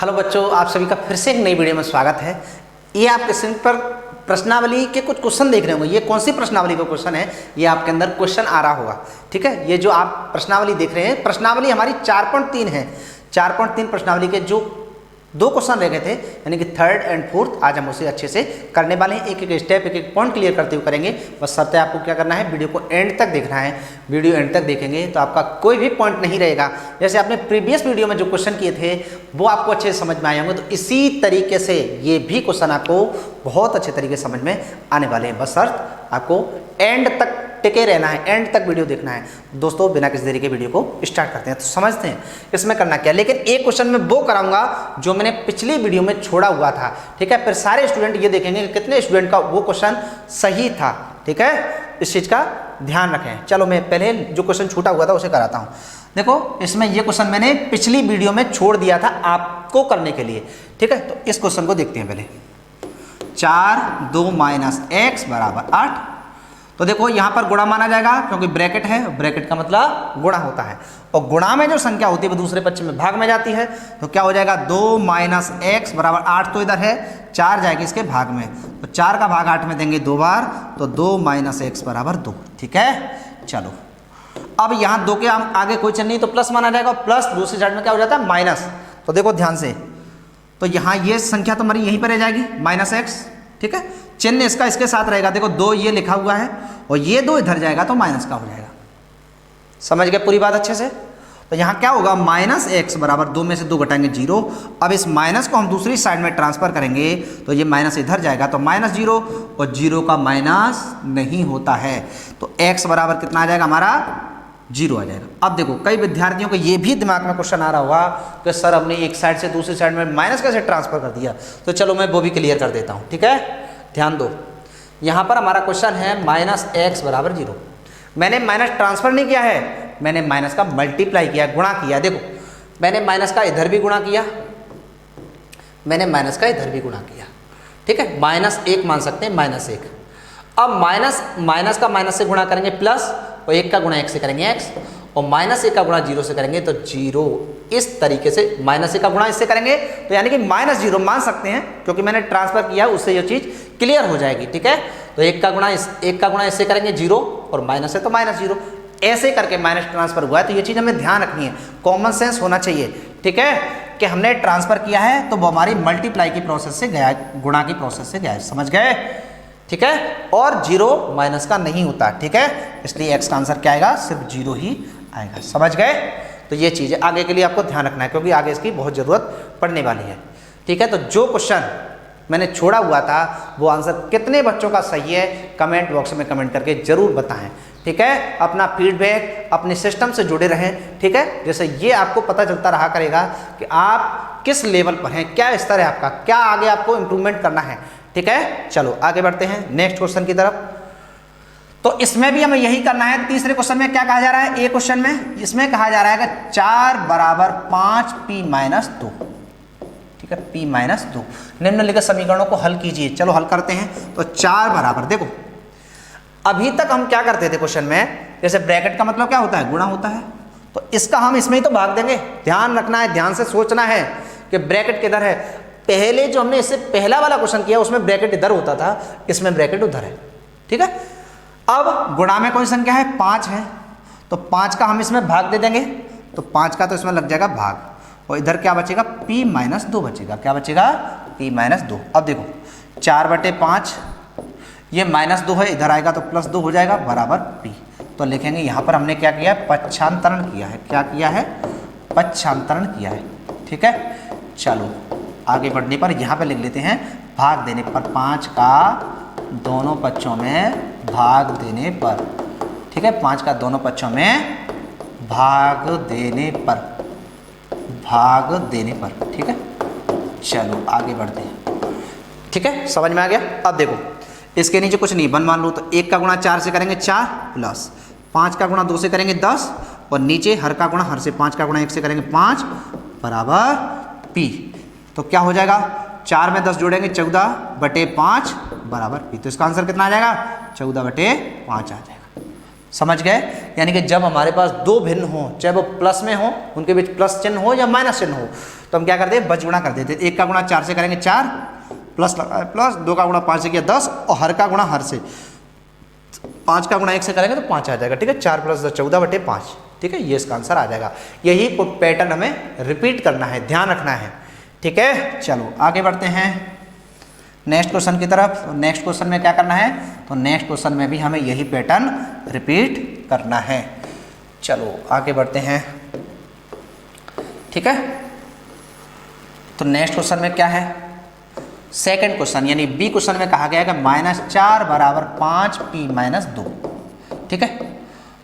Hello बच्चों, आप सभी का फिर से एक नई वीडियो में स्वागत है। ये आपके स्क्रीन पर प्रश्नावली के कुछ क्वेश्चन देख रहे होंगे। ये कौन सी प्रश्नावली का क्वेश्चन है, ये आपके अंदर क्वेश्चन आ रहा होगा। ठीक है, ये जो आप प्रश्नावली देख रहे हैं, प्रश्नावली हमारी 4.3 है। 4.3 प्रश्नावली के जो 2 क्वेश्चन रह गए थे, यानी कि थर्ड एंड फोर्थ, आज हम उसे अच्छे से करने वाले हैं। एक एक स्टेप, एक एक पॉइंट क्लियर करते हुए करेंगे। बस शर्त है आपको क्या करना है, वीडियो को एंड तक देखना है। वीडियो एंड तक देखेंगे तो आपका कोई भी पॉइंट नहीं रहेगा। जैसे आपने प्रीवियस वीडियो में जो क्वेश्चन किए थे वो आपको अच्छे से समझ में आए होंगे, तो इसी तरीके से ये भी क्वेश्चन आपको बहुत अच्छे तरीके से समझ में आने वाले हैं। बस शर्त आपको एंड तक टिके रहना है, एंड तक वीडियो देखना है। दोस्तों, बिना किसी देरी के वीडियो को स्टार्ट करते हैं। तो समझते हैं इसमें करना क्या। लेकिन एक क्वेश्चन में वो कराऊंगा जो मैंने पिछली वीडियो में छोड़ा हुआ था। ठीक है, फिर सारे स्टूडेंट ये देखेंगे कि कितने स्टूडेंट का वो क्वेश्चन सही था। ठीक है, इस चीज का ध्यान रखें। चलो, मैं पहले जो क्वेश्चन छूटा हुआ था उसे कराता हूँ। देखो, इसमें ये क्वेश्चन मैंने पिछली वीडियो में छोड़ दिया था आपको करने के लिए। ठीक है, तो इस क्वेश्चन को देखते हैं पहले। 4 2 - x = 8। तो देखो, यहाँ पर गुणा माना जाएगा क्योंकि ब्रैकेट है, ब्रैकेट का मतलब गुणा होता है, और गुणा में जो संख्या होती है वो दूसरे पक्ष में भाग में जाती है। तो क्या हो जाएगा, 2 - x = 8। तो इधर है 4 जाएगी इसके भाग में, तो 4 का भाग 8 में देंगे 2 बार, तो 2 - x = 2। ठीक है, चलो अब यहाँ 2 के आगे कोई चिन्ह नहीं, तो प्लस माना जाएगा। प्लस दूसरी साइड में क्या हो जाता है, माइनस। तो देखो ध्यान से, तो यहाँ ये संख्या तो हमारी यहीं पर रह जाएगी -x। ठीक है, चिन्ह इसका इसके साथ रहेगा। देखो 2 ये लिखा हुआ है और ये 2 इधर जाएगा तो माइनस का हो जाएगा। समझ गए पूरी बात अच्छे से। तो यहाँ क्या होगा, -x = 2 में से 2 घटाएंगे 0। अब इस माइनस को हम दूसरी साइड में ट्रांसफर करेंगे तो ये माइनस इधर जाएगा तो -0, और 0 का माइनस नहीं होता है, तो x बराबर कितना आ जाएगा हमारा, 0 आ जाएगा। अब देखो, कई विद्यार्थियों को ये भी दिमाग में क्वेश्चन आ रहा होगा कि सर हमने एक साइड से दूसरी साइड में माइनस कैसे ट्रांसफर कर दिया। तो चलो मैं वो भी क्लियर कर देता हूँ। ठीक है, ध्यान दो। यहाँ पर हमारा क्वेश्चन है -x = 0। मैंने माइनस ट्रांसफर नहीं किया है, मैंने माइनस का मल्टीप्लाई किया, गुणा किया। देखो, मैंने माइनस का इधर भी गुणा किया, मैंने माइनस का इधर भी गुणा किया। ठीक है, -1 मान सकते हैं, -1। अब माइनस का माइनस से गुणा करेंगे प्लस, और 1 का गुणा 1 से करेंगे x, और -1 का गुणा 0 से करेंगे तो 0। इस तरीके से -1 का गुणा इससे करेंगे तो यानी कि -0 मान सकते हैं, क्योंकि मैंने ट्रांसफर किया, उससे ये चीज़ क्लियर हो जाएगी। ठीक है, तो 1 का गुणा इससे करेंगे 0, और माइनस है तो -0। ऐसे करके माइनस ट्रांसफर हुआ है। तो ये चीज़ हमें ध्यान रखनी है, कॉमन सेंस होना चाहिए। ठीक है, कि हमने ट्रांसफर किया है तो वो हमारी मल्टीप्लाई की प्रोसेस से गया है, गुणा की प्रोसेस से गया है। समझ गए। ठीक है, और 0 माइनस का नहीं होता। ठीक है, इसलिए x का आंसर क्या आएगा, सिर्फ 0 ही आएगा। समझ गए। तो ये चीज़ आगे के लिए आपको ध्यान रखना है, क्योंकि आगे इसकी बहुत ज़रूरत पड़ने वाली है। ठीक है, तो जो क्वेश्चन मैंने छोड़ा हुआ था वो आंसर कितने बच्चों का सही है, कमेंट बॉक्स में कमेंट करके ज़रूर बताएं। ठीक है, अपना फीडबैक अपने सिस्टम से जुड़े रहें। ठीक है, जैसे ये आपको पता चलता रहा करेगा कि आप किस लेवल पर हैं, क्या स्तर है आपका, क्या आगे आपको इम्प्रूवमेंट करना है। ठीक है, चलो आगे बढ़ते हैं नेक्स्ट क्वेश्चन की तरफ। तो इसमें भी हमें यही करना है। तीसरे क्वेश्चन में क्या कहा जा रहा है, ए क्वेश्चन में इसमें कहा जा रहा है कि 4 = 5 p - 2। ठीक है, p - 2। निम्नलिखित समीकरणों को हल कीजिए। चलो हल करते हैं। तो 4 बराबर, देखो अभी तक हम क्या करते थे क्वेश्चन में, जैसे ब्रैकेट का मतलब क्या होता है, गुणा होता है, तो इसका हम इसमें ही तो भाग देंगे। ध्यान रखना है, ध्यान से सोचना है कि ब्रैकेट किधर है। पहले जो हमने इससे पहला वाला क्वेश्चन किया उसमें ब्रैकेट इधर होता था, इसमें ब्रैकेट उधर है। ठीक है, अब गुणा में कोई संख्या है, 5 है, तो 5 का हम इसमें भाग दे देंगे, तो 5 का तो इसमें लग जाएगा भाग, और इधर क्या बचेगा, p - 2 बचेगा। क्या बचेगा, p - 2। अब देखो 4/5, ये -2 है, इधर आएगा तो +2 हो जाएगा, बराबर p। तो लिखेंगे यहाँ पर हमने क्या किया है, पक्षांतरण किया है। क्या किया है, पक्षांतरण किया है। ठीक है, चलो आगे बढ़ने पर यहाँ पे लिख लेते हैं, भाग देने पर, 5 का दोनों पक्षों में भाग देने पर। ठीक है, 5 का दोनों पक्षों में भाग देने पर, भाग देने पर। ठीक है, चलो आगे बढ़ते हैं। ठीक है, समझ में आ गया। अब देखो, इसके नीचे कुछ नहीं, 1 मान लो, तो 1 का गुणा 4 से करेंगे 4, प्लस 5 का गुणा 2 से करेंगे 10, और नीचे हर का गुणा हर से 5 का गुणा 1 से करेंगे 5, बराबर p। तो क्या हो जाएगा, 4 में 10 जोड़ेंगे 14/5 बराबर p। तो इसका आंसर कितना आ जाएगा, 14/5 आ जाएगा। समझ गए? यानी कि जब हमारे पास दो भिन्न हो, चाहे वो प्लस में हो, उनके बीच प्लस चिन्ह हो या माइनस चिन्ह हो, तो हम क्या करते हैं, बजगुणा कर देते हैं। 1 का गुणा 4 से करेंगे 4, प्लस लगाए प्लस, 2 का गुणा 5 से किया 10, और हर का गुणा हर से 5 का गुणा 1 से करेंगे तो 5 आ जाएगा। ठीक है, 4 + 10 14/5। ठीक है, ये इसका आंसर आ जाएगा। यही पैटर्न हमें रिपीट करना है, ध्यान रखना है। ठीक है, चलो आगे बढ़ते हैं नेक्स्ट क्वेश्चन की तरफ। नेक्स्ट क्वेश्चन में क्या करना है, तो नेक्स्ट क्वेश्चन में भी हमें यही पैटर्न रिपीट करना है। चलो आगे बढ़ते हैं। ठीक है, तो नेक्स्ट क्वेश्चन में क्या है, सेकंड क्वेश्चन यानी बी क्वेश्चन में कहा गया है कि -4 = 5p - 2। ठीक है,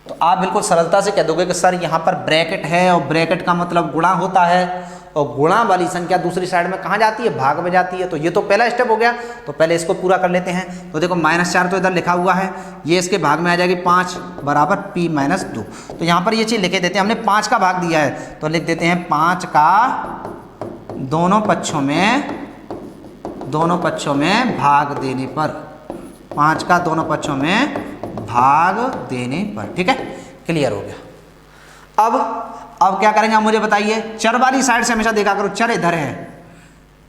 तो आप बिल्कुल सरलता से कह दोगे कि सर यहाँ पर ब्रैकेट है और ब्रैकेट का मतलब गुणा होता है, और गुणा वाली संख्या दूसरी साइड में कहाँ जाती है, भाग में जाती है। तो ये तो पहला स्टेप हो गया, तो पहले इसको पूरा कर लेते हैं। तो देखो -4 तो इधर लिखा हुआ है, ये इसके भाग में आ जाएगी 5 = p - 2। तो यहाँ पर ये चीज़ लिखे देते हैं, हमने 5 का भाग दिया है तो लिख देते हैं 5 का दोनों पक्षों में भाग देने पर, 5 का दोनों पक्षों में भाग देने पर। ठीक है, क्लियर हो गया। अब क्या करेंगे आप मुझे बताइए। चर वाली साइड से हमेशा देखा करो, चर इधर है,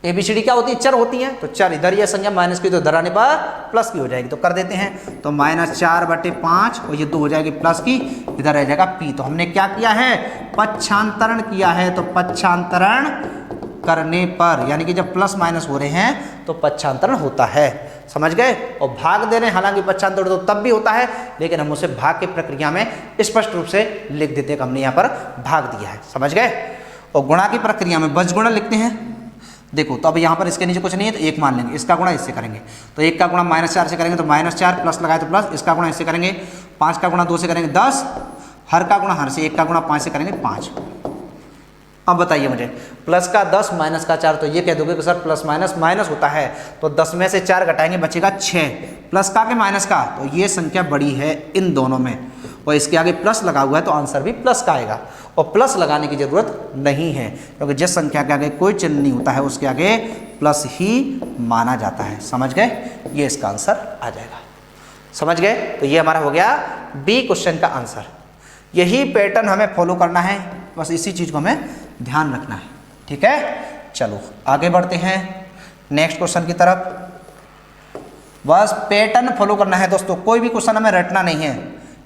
ABCD क्या होती है, चर होती है। तो चर इधर, ये संख्या माइनस की तो इधर आने पर प्लस की हो जाएगी, तो कर देते हैं। तो -4/5 और ये 2 हो जाएगी प्लस की, इधर रह जाएगा p। तो हमने क्या किया है, पक्षांतरण किया है। तो पक्षांतरण करने पर, यानी कि जब प्लस माइनस हो रहे हैं तो पक्षांतरण होता है। समझ गए? और भाग दे रहे हैं, हालांकि पक्षांतरण तो तब भी होता है, लेकिन हम उसे भाग की प्रक्रिया में स्पष्ट रूप से लिख देते हैं कि हमने यहाँ पर भाग दिया है। समझ गए? और गुणा की प्रक्रिया में बजगुणा लिखते हैं। देखो, तो अब यहाँ पर इसके नीचे कुछ नहीं है तो 1 मान लेंगे, इसका गुणा इससे करेंगे। तो 1 का गुणा -4 से करेंगे तो -4, प्लस लगाए तो प्लस, इसका गुणा इससे करेंगे, 5 का गुणा 2 से करेंगे 10, हर का गुणा हर से, 1 का गुणा 5 से करेंगे 5। अब बताइए मुझे, प्लस का 10 माइनस का 4, तो ये कह दोगे कि सर प्लस माइनस माइनस होता है, तो 10 में से 4 घटाएंगे बचेगा 6, प्लस का के माइनस का, तो ये संख्या बड़ी है इन दोनों में, और इसके आगे प्लस लगा हुआ है तो आंसर भी प्लस का आएगा। और प्लस लगाने की जरूरत नहीं है, क्योंकि जिस संख्या के आगे कोई चिन्ह नहीं होता है उसके आगे प्लस ही माना जाता है। समझ गए? ये इसका आंसर आ जाएगा। समझ गए? तो ये हमारा हो गया बी क्वेश्चन का आंसर। यही पैटर्न हमें फॉलो करना है, बस इसी चीज़ को हमें ध्यान रखना है। ठीक है, चलो आगे बढ़ते हैं नेक्स्ट क्वेश्चन की तरफ। बस पैटर्न फॉलो करना है दोस्तों, कोई भी क्वेश्चन हमें रटना नहीं है।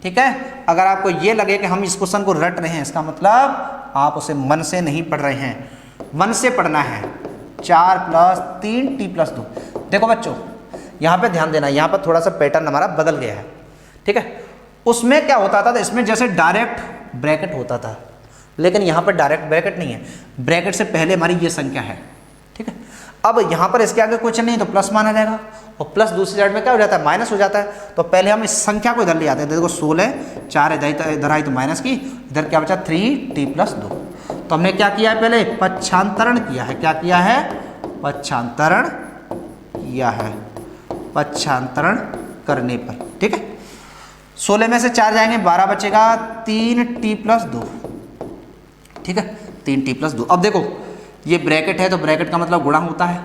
ठीक है, अगर आपको ये लगे कि हम इस क्वेश्चन को रट रहे हैं, इसका मतलब आप उसे मन से नहीं पढ़ रहे हैं, मन से पढ़ना है। 4 + 3 t + 2। देखो बच्चों, यहाँ पे ध्यान देना, यहाँ पर थोड़ा सा पैटर्न हमारा बदल गया है। ठीक है, उसमें क्या होता था, इसमें जैसे डायरेक्ट ब्रैकेट होता था, लेकिन यहाँ पर डायरेक्ट ब्रैकेट नहीं है, ब्रैकेट से पहले हमारी ये संख्या है। ठीक है, अब यहाँ पर इसके आगे कुछ नहीं तो प्लस माना जाएगा, और प्लस दूसरी साइड में क्या हो जाता है, माइनस हो जाता है। तो पहले हम इस संख्या को इधर ले आते हैं। देखो 16, 4 इधर आई तो माइनस की, इधर क्या बचा 3t + 2। तो हमने क्या किया है, पहले पक्षांतरण किया है। क्या किया है? पक्षांतरण किया है, पक्षांतरण करने पर। ठीक है, 16 में से 4 जाएंगे, 12 बचेगा, 3t + 2। ठीक है, 3t + 2। अब देखो ये ब्रैकेट है तो ब्रैकेट का मतलब गुणा होता है।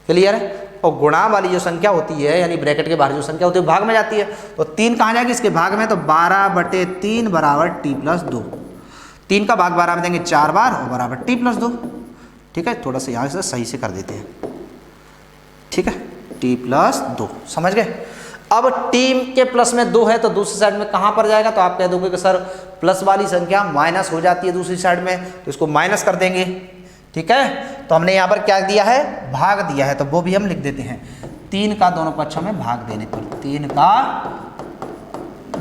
क्लियर है? और गुणा वाली जो संख्या होती है, यानी ब्रैकेट के बाहर जो संख्या होती है भाग में जाती है। तो 3 कहाँ जाएगी इसके भाग में, तो 12/3 = t + 2। 3 का भाग 12 में देंगे 4 बार और बराबर t + 2। ठीक है, थोड़ा सा यहाँ से सही से कर देते हैं। ठीक है, t + 2। समझ गए? अब t के प्लस में 2 है तो दूसरी साइड में कहाँ पर जाएगा, तो आप कह दोगे कि सर प्लस वाली संख्या माइनस हो जाती है दूसरी साइड में, तो इसको माइनस कर देंगे। ठीक है, तो हमने यहाँ पर क्या दिया है, भाग दिया है, तो वो भी हम लिख देते हैं। 3 का दोनों पक्षों में भाग देने पर, 3 का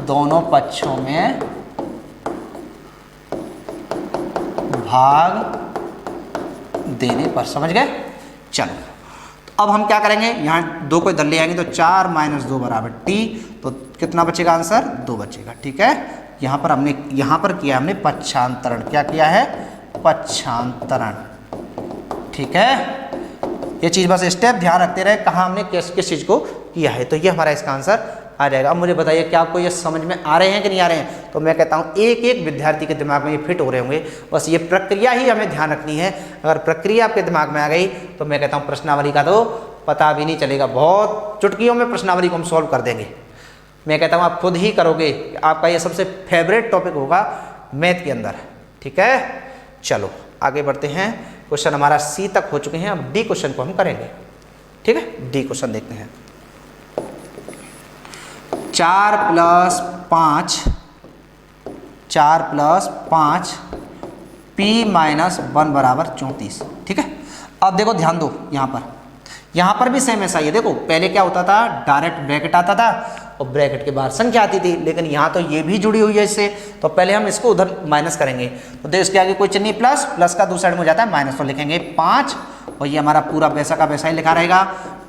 दोनों पक्षों में भाग देने पर। समझ गए? चलो, तो अब हम क्या करेंगे, यहाँ 2 को इधर ले आएंगे तो 4 - 2 = t, तो कितना बचेगा आंसर, 2 बचेगा। ठीक है, यहाँ पर हमने किया हमने पक्षांतरण। क्या किया है? पक्षांतरण। ठीक है, ये चीज़ बस स्टेप ध्यान रखते रहे, कहाँ हमने किस चीज़ को किया है, तो ये हमारा इसका आंसर आ जाएगा। अब मुझे बताइए क्या आपको ये समझ में आ रहे हैं कि नहीं आ रहे हैं? तो मैं कहता हूँ एक एक विद्यार्थी के दिमाग में ये फिट हो रहे होंगे, बस ये प्रक्रिया ही हमें ध्यान रखनी है। अगर प्रक्रिया आपके दिमाग में आ गई तो मैं कहता हूँ प्रश्नावली का तो पता भी नहीं चलेगा, बहुत चुटकियों में प्रश्नावली को हम सॉल्व कर देंगे। मैं कहता हूँ आप खुद ही करोगे, आपका ये सबसे फेवरेट टॉपिक होगा मैथ के अंदर, ठीक है। चलो आगे बढ़ते हैं, क्वेश्चन हमारा सी तक हो चुके हैं, अब डी क्वेश्चन को हम करेंगे, ठीक है। डी क्वेश्चन देखते हैं। 4 + 5 p - 1 = 34, ठीक है। अब देखो ध्यान दो, यहाँ पर भी सेम ऐसा ही है। देखो पहले क्या होता था, डायरेक्ट ब्रैकेट आता था और ब्रैकेट के बाहर संख्या आती थी, लेकिन यहाँ तो ये भी जुड़ी हुई है इससे, तो पहले हम इसको उधर माइनस करेंगे। तो देखो इसके आगे कोई चिन्ह प्लस, प्लस का दूसरा साइड में हो जाता है माइनस, तो लिखेंगे 5 और ये हमारा पूरा वैसा का वैसा ही लिखा रहेगा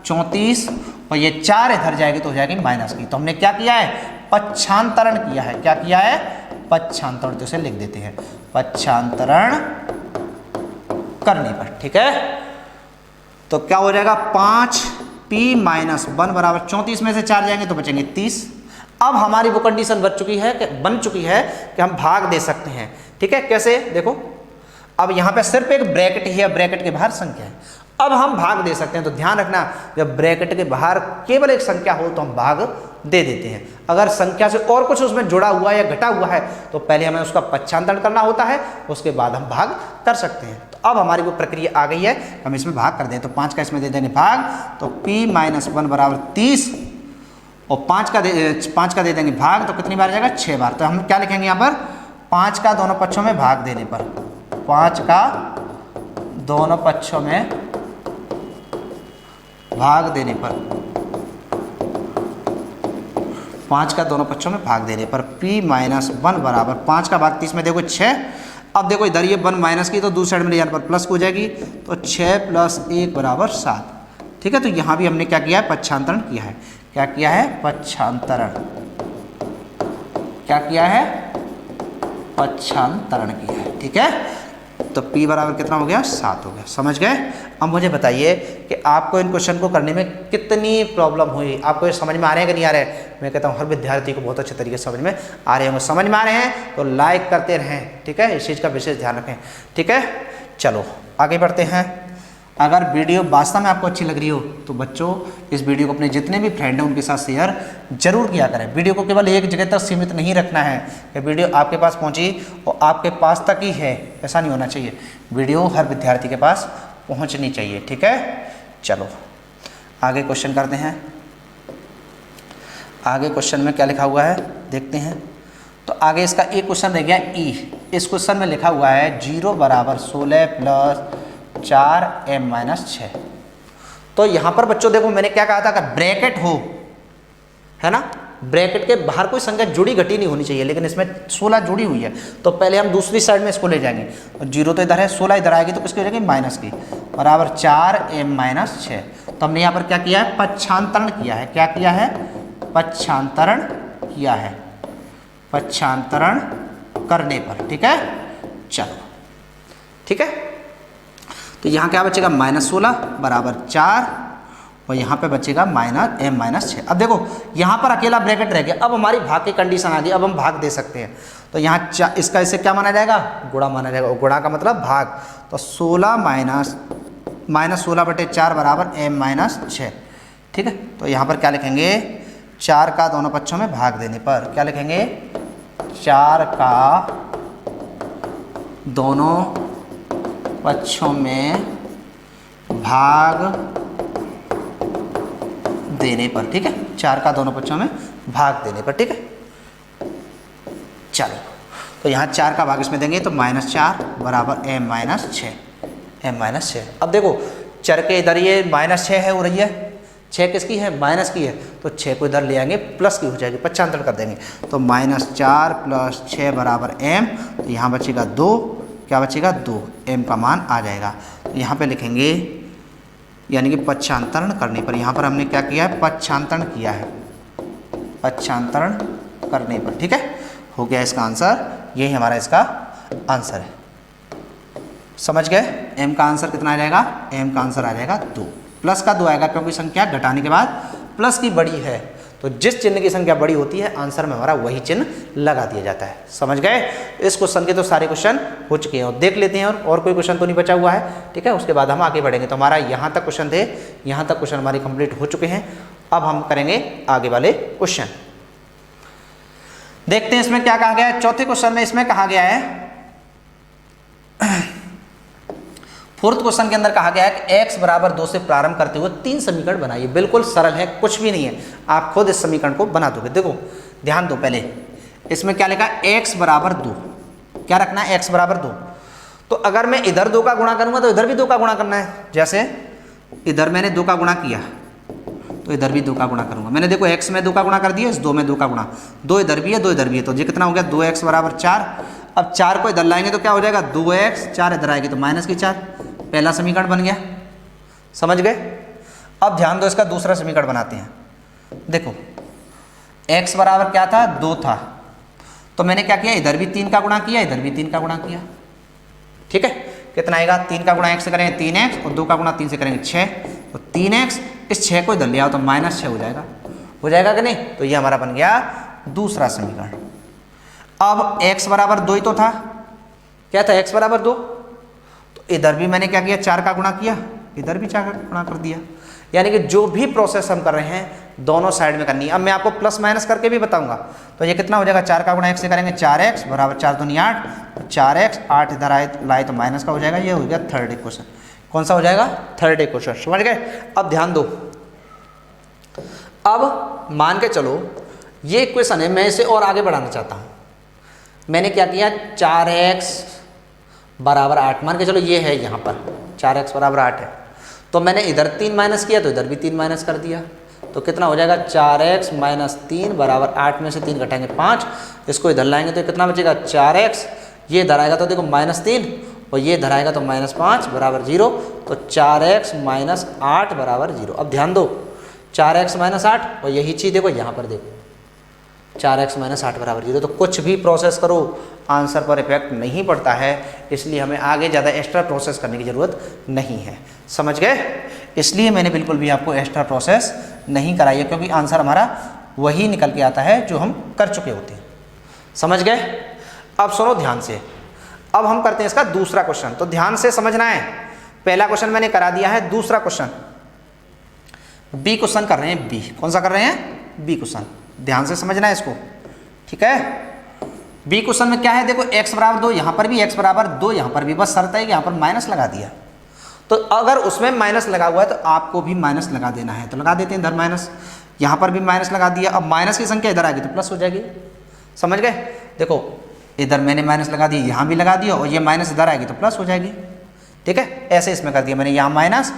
34, और ये 4 इधर जाएगी तो हो जाएगी माइनस की। तो हमने क्या किया है, पक्षांतरण किया है। क्या किया है, पक्षांतरण, तो इसे लिख देते हैं पक्षांतरण करने पर, ठीक है। तो क्या हो जाएगा, 5p - 1 = 34 में से 4 जाएंगे तो बचेंगे 30। अब हमारी वो कंडीशन बन चुकी है कि हम भाग दे सकते हैं, ठीक है। कैसे, देखो अब यहाँ पे सिर्फ एक ब्रैकेट ही है, ब्रैकेट के बाहर संख्या है, अब हम भाग दे सकते हैं। तो ध्यान रखना, जब ब्रैकेट के बाहर केवल एक संख्या हो तो हम भाग दे देते हैं। अगर संख्या से और कुछ उसमें जुड़ा हुआ या घटा हुआ है तो पहले हमें उसका पक्षांतरण करना होता है, उसके बाद हम भाग कर सकते हैं। तो अब हमारी वो प्रक्रिया आ गई है, हम इसमें भाग कर दें। तो 5 का इसमें दे देंगे भाग, तो p - 1 = 30 और 5 का दे देंगे भाग, तो कितनी बार जाएगा, 6 बार। तो हम क्या लिखेंगे यहाँ पर, 5 का दोनों पक्षों में भाग देने पर, 5 का दोनों पक्षों में भाग देने पर, 5 का दोनों पक्षों में भाग देने पर p - 1 बराबर 5 का भाग 30 में देखो 6। अब देखो इधर ये 1 माइनस की तो दूसरे साइड में ले जाने पर प्लस हो जाएगी, तो 6 + 1 = 7, ठीक है। तो यहाँ भी हमने क्या किया है, पक्षांतरण किया है। क्या किया है, पक्षांतरण, क्या किया है, पक्षांतरण किया है, ठीक है। तो p बराबर कितना हो गया, 7 हो गया, समझ गए। अब मुझे बताइए कि आपको इन क्वेश्चन को करने में कितनी प्रॉब्लम हुई, आपको ये समझ में आ रहे हैं कि नहीं आ रहे हैं। मैं कहता हूँ हर विद्यार्थी को बहुत अच्छे तरीके से समझ में आ रहे होंगे। समझ में आ रहे हैं तो लाइक करते रहें, ठीक है, इस चीज़ का विशेष ध्यान रखें, ठीक है। चलो आगे बढ़ते हैं। अगर वीडियो वास्तव में आपको अच्छी लग रही हो तो बच्चों इस वीडियो को अपने जितने भी फ्रेंड हैं उनके साथ शेयर जरूर किया करें। वीडियो को केवल एक जगह तक सीमित नहीं रखना है कि वीडियो आपके पास पहुंची और आपके पास तक ही है, ऐसा नहीं होना चाहिए। वीडियो हर विद्यार्थी के पास पहुंचनी चाहिए, ठीक है। चलो आगे क्वेश्चन करते हैं। आगे क्वेश्चन में क्या लिखा हुआ है देखते हैं। तो आगे इसका एक क्वेश्चन रह गया ई। इस क्वेश्चन में लिखा हुआ है 0 = 16 + 4m - 6। तो यहाँ पर बच्चों देखो मैंने क्या कहा था, अगर ब्रैकेट हो, है ना, ब्रैकेट के बाहर कोई संख्या जुड़ी घटी नहीं होनी चाहिए, लेकिन इसमें 16 जुड़ी हुई है। तो पहले हम दूसरी साइड में इसको ले जाएंगे, और 0 तो इधर है, 16 इधर आएगी तो किसकी हो जाएगी, माइनस की, बराबर 4m - 6। तो हमने यहाँ पर क्या किया है, पक्षांतरण किया है। क्या किया है, पक्षांतरण किया है, पक्षांतरण करने पर, ठीक है। चलो ठीक है, तो यहाँ क्या बचेगा, -16 बराबर 4 और यहाँ पे बचेगा -m - 6। अब देखो यहाँ पर अकेला ब्रैकेट रह गया, अब हमारी भाग की कंडीशन आ गई, अब हम भाग दे सकते हैं। तो यहाँ इसका इससे क्या माना जाएगा, गुणा माना जाएगा, और गुणा का मतलब भाग। तो 16 - 16/4 बराबर m - 6, ठीक है। तो यहाँ पर क्या लिखेंगे, 4 का दोनों पक्षों में भाग देने पर क्या लिखेंगे, 4 का दोनों पक्षों में भाग देने पर, ठीक है, 4 का दोनों पक्षों में भाग देने पर, ठीक है। चलो तो यहाँ 4 का भाग इसमें देंगे तो -4 बराबर m - 6, m - 6। अब देखो चर के इधर ये -6 है हो रही है, 6 किसकी है, माइनस की है, तो 6 को इधर ले आएंगे, प्लस की हो जाएगी, पक्षांतरण कर देंगे। तो -4 + 6 बराबर m, तो यहाँ बचेगा 2, क्या बचेगा 2, m का मान आ जाएगा। तो यहाँ पे लिखेंगे यानी कि पक्षांतरण करने पर, यहाँ पर हमने क्या किया है, पक्षांतरण किया है, पक्षांतरण करने पर, ठीक है। हो गया इसका आंसर, यही हमारा इसका आंसर है। समझ गए, m का आंसर कितना आ जाएगा, m का आंसर आ जाएगा 2, प्लस का 2 आएगा क्योंकि संख्या घटाने के बाद प्लस की बड़ी है, तो जिस चिन्ह की संख्या बड़ी होती है आंसर में हमारा वही चिन्ह लगा दिया जाता है। समझ गए, इस क्वेश्चन के तो सारे क्वेश्चन हो चुके हैं, और देख लेते हैं और कोई क्वेश्चन तो नहीं बचा हुआ है, ठीक है। उसके बाद हम आगे बढ़ेंगे। तो हमारा यहाँ तक क्वेश्चन थे, यहाँ तक क्वेश्चन हमारे कंप्लीट हो चुके हैं। अब हम करेंगे आगे वाले क्वेश्चन। देखते हैं इसमें क्या कहा गया है। चौथे क्वेश्चन में इसमें कहा गया है, फोर्थ क्वेश्चन के अंदर कहा गया है कि x बराबर 2 से प्रारंभ करते हुए 3 समीकरण बनाइए। बिल्कुल सरल है, कुछ भी नहीं है, आप खुद इस समीकरण को बना दोगे। देखो ध्यान दो, पहले इसमें क्या लिखा है, x बराबर 2, क्या रखना है, x बराबर 2। तो अगर मैं इधर 2 का गुणा करूंगा तो इधर भी 2 का गुणा करना है। जैसे इधर मैंने 2 का गुणा किया तो इधर भी 2 का गुणा करूंगा। मैंने देखो x में 2 का गुणा कर दिया, इस 2 में 2 का गुणा, 2 इधर भी है 2 इधर भी है, तो ये कितना हो गया, 2x बराबर 4। अब 4 को इधर लाएंगे तो क्या हो जाएगा, 2x, 4 इधर आएगी तो माइनस की 4, पहला समीकरण बन गया। समझ गए। अब ध्यान दो, इसका दूसरा समीकरण बनाते हैं। देखो x बराबर क्या था, 2 था, तो मैंने क्या किया, इधर भी 3 का गुणा किया, इधर भी 3 का गुणा किया। ठीक है, कितना आएगा, 3 का गुणा 1 से करेंगे 3x और 2 का गुणा 3 से करेंगे 6, तो 3x, इस 6 को इधर ले आओ तो -6 हो जाएगा कि नहीं। तो ये हमारा बन गया दूसरा समीकरण। अब x बराबर 2 ही तो था, क्या था, x बराबर 2, तो इधर भी मैंने क्या किया, 4 का गुणा किया, इधर भी 4 का गुणा कर दिया। यानी कि जो भी प्रोसेस हम कर रहे हैं दोनों साइड में करनी है। अब मैं आपको प्लस माइनस करके भी बताऊंगा। तो ये कितना हो जाएगा, 4 का गुणा 1 से करेंगे 4x बराबर 4 दूनी 8, 4x, 8 इधर आए लाए तो माइनस का हो जाएगा। ये हो गया थर्ड इक्वेशन। कौन सा हो जाएगा, थर्ड इक्वेशन। समझ गए। अब ध्यान दो, अब मान के चलो ये इक्वेशन है, मैं इसे और आगे बढ़ाना चाहता हूँ। मैंने क्या किया, 4x बराबर 8 मान के चलो, ये है यहाँ पर 4x बराबर 8 है, तो मैंने इधर 3 माइनस किया तो इधर भी 3 माइनस कर दिया। तो कितना हो जाएगा, 4x माइनस 3 बराबर 8 में से 3 घटाएंगे 5, इसको इधर लाएंगे तो कितना बचेगा, 4x, ये इधर आएगा तो देखो -3 और ये इधर आएगा तो -5 बराबर 0, तो 4x माइनस 8 बराबर 0। अब ध्यान दो, 4x माइनस 8 और यही चीज़ देखो यहाँ पर देखो 4x माइनस 8 बराबर 0। तो कुछ भी प्रोसेस करो आंसर पर इफेक्ट नहीं पड़ता है, इसलिए हमें आगे ज़्यादा एक्स्ट्रा प्रोसेस करने की ज़रूरत नहीं है। समझ गए। इसलिए मैंने बिल्कुल भी आपको एक्स्ट्रा प्रोसेस नहीं कराई है, क्योंकि आंसर हमारा वही निकल के आता है जो हम कर चुके होते हैं। समझ गए। अब सुनो ध्यान से, अब हम करते हैं इसका दूसरा क्वेश्चन। तो ध्यान से समझना है, पहला क्वेश्चन मैंने करा दिया है, दूसरा क्वेश्चन बी क्वेश्चन कर रहे हैं। बी कौन सा कर रहे हैं, बी क्वेश्चन। ध्यान से समझना है इसको, ठीक है। बी क्वेश्चन में क्या है, देखो x बराबर 2, यहाँ पर भी x बराबर 2, यहाँ पर भी, बस शर्त है कि यहाँ पर माइनस लगा दिया। तो अगर उसमें माइनस लगा हुआ है तो आपको भी माइनस लगा देना है, तो लगा देते हैं इधर माइनस, यहाँ पर भी माइनस लगा दिया। अब माइनस की संख्या इधर आएगी तो प्लस हो जाएगी। समझ गए। देखो इधर मैंने माइनस लगा दिया, यहाँ भी लगा दिया, और ये माइनस इधर आएगी तो प्लस हो जाएगी। ठीक है, ऐसे इसमें कर दिया मैंने, यहाँ माइनस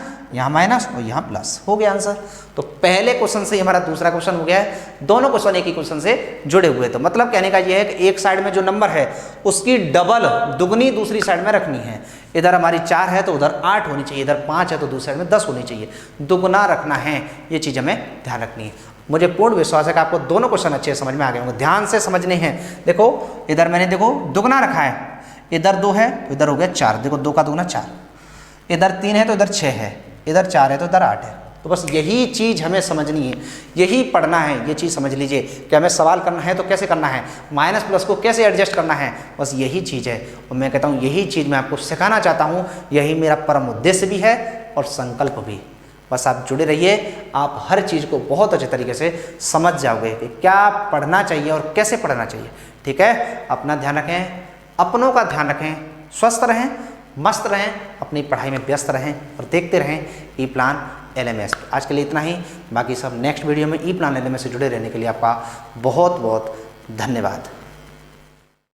और यहाँ प्लस, हो गया आंसर। तो पहले क्वेश्चन से हमारा दूसरा क्वेश्चन हो गया है। दोनों क्वेश्चन एक ही क्वेश्चन से जुड़े हुए। तो मतलब कहने का ये है कि एक साइड में जो नंबर है उसकी डबल, दुगनी दूसरी साइड में रखनी है। इधर हमारी 4 है तो उधर 8 होनी चाहिए, इधर 5 है तो दूसरी साइड में 10 होनी चाहिए, दुगना रखना है। ये चीज़ हमें ध्यान रखनी है। मुझे पूर्ण विश्वास है कि आपको दोनों क्वेश्चन अच्छे समझ में आ गए होंगे। ध्यान से समझने हैं। देखो इधर मैंने देखो दुगना रखा है, इधर 2 है तो इधर हो गया 4, देखो 2 का दुगना 4, इधर 3 है तो इधर 6 है, इधर 4 है तो इधर 8 है। तो बस यही चीज़ हमें समझनी है, यही पढ़ना है। ये चीज़ समझ लीजिए कि हमें सवाल करना है तो कैसे करना है, माइनस प्लस को कैसे एडजस्ट करना है, बस यही चीज़ है। और मैं कहता हूँ यही चीज़ मैं आपको सिखाना चाहता हूँ, यही मेरा परम उद्देश्य भी है और संकल्प भी। बस आप जुड़े रहिए, आप हर चीज़ को बहुत अच्छे तरीके से समझ जाओगे कि क्या पढ़ना चाहिए और कैसे पढ़ना चाहिए। ठीक है, अपना ध्यान रखें, अपनों का ध्यान रखें, स्वस्थ रहें, मस्त रहें, अपनी पढ़ाई में व्यस्त रहें और देखते रहें ई प्लान LMS। आज के लिए इतना ही, बाकी सब नेक्स्ट वीडियो में ई प्लान LMS से जुड़े रहने के लिए आपका बहुत बहुत धन्यवाद।